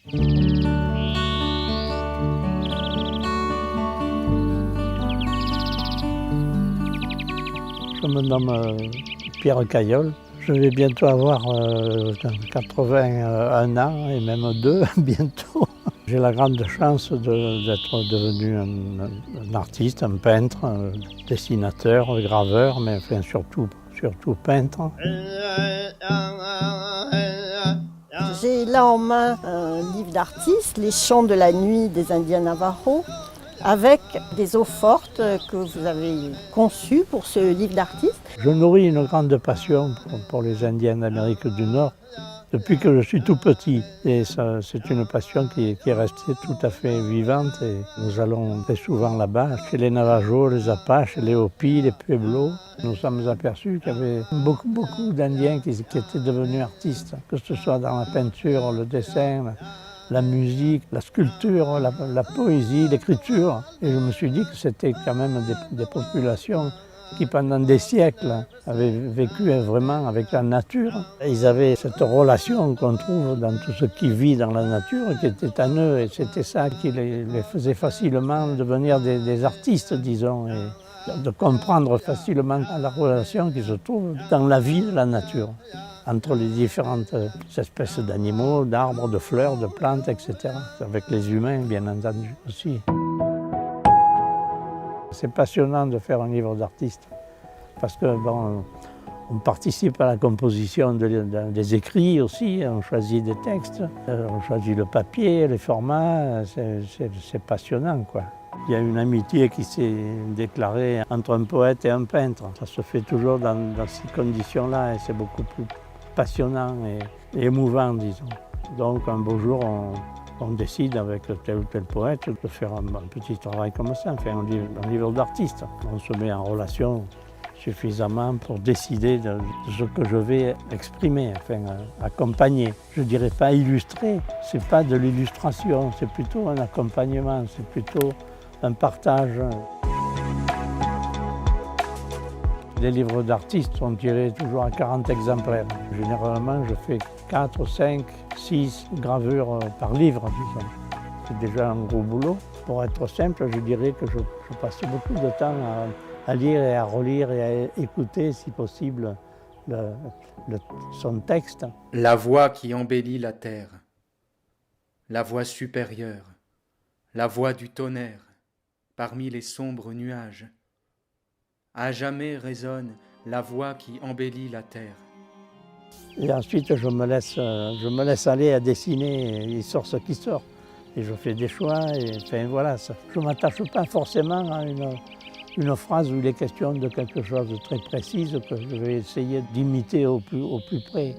Je me nomme Pierre Caillol. Je vais bientôt avoir 81 ans et même 2 bientôt. J'ai la grande chance d'être devenu un artiste, un peintre, un dessinateur, graveur, mais enfin surtout peintre. J'ai là en main un livre d'artiste, Les chants de la nuit des Indiens Navajo, avec des eaux fortes que vous avez conçues pour ce livre d'artiste. Je nourris une grande passion pour les Indiens d'Amérique du Nord depuis que je suis tout petit. Et c'est une passion qui est restée tout à fait vivante. Et nous allons très souvent là-bas, chez les Navajos, les Apaches, les Hopis, les Pueblos. Nous sommes aperçus qu'il y avait beaucoup d'Indiens qui étaient devenus artistes, que ce soit dans la peinture, le dessin, la musique, la sculpture, la poésie, l'écriture. Et je me suis dit que c'était quand même des populations qui pendant des siècles avaient vécu vraiment avec la nature. Ils avaient cette relation qu'on trouve dans tout ce qui vit dans la nature, qui était en eux, et c'était ça qui les faisait facilement devenir des artistes, disons, et de comprendre facilement la relation qui se trouve dans la vie de la nature, entre les différentes espèces d'animaux, d'arbres, de fleurs, de plantes, etc. Avec les humains, bien entendu, aussi. C'est passionnant de faire un livre d'artiste parce que bon, on participe à la composition des écrits aussi, on choisit des textes, on choisit le papier, les formats, c'est passionnant, quoi. Il y a une amitié qui s'est déclarée entre un poète et un peintre. Ça se fait toujours dans ces conditions-là et c'est beaucoup plus passionnant et émouvant, disons. Donc un beau jour, on décide avec tel ou tel poète de faire un petit travail comme ça, faire un livre d'artiste. On se met en relation suffisamment pour décider de ce que je vais exprimer, enfin accompagner. Je ne dirais pas illustrer, ce n'est pas de l'illustration, c'est plutôt un accompagnement, c'est plutôt un partage. Les livres d'artistes sont tirés toujours à 40 exemplaires. Généralement, je fais 4, 5, 6 gravures par livre, disons. C'est déjà un gros boulot. Pour être simple, je dirais que je passe beaucoup de temps à lire et à relire et à écouter, si possible, son texte. La voix qui embellit la terre, la voix supérieure, la voix du tonnerre, parmi les sombres nuages. À jamais résonne la voix qui embellit la terre. Et ensuite, je me laisse aller à dessiner, il sort ce qui sort. Et je fais des choix, et enfin voilà, je ne m'attache pas forcément à une phrase où il est question de quelque chose de très précis que je vais essayer d'imiter au plus près.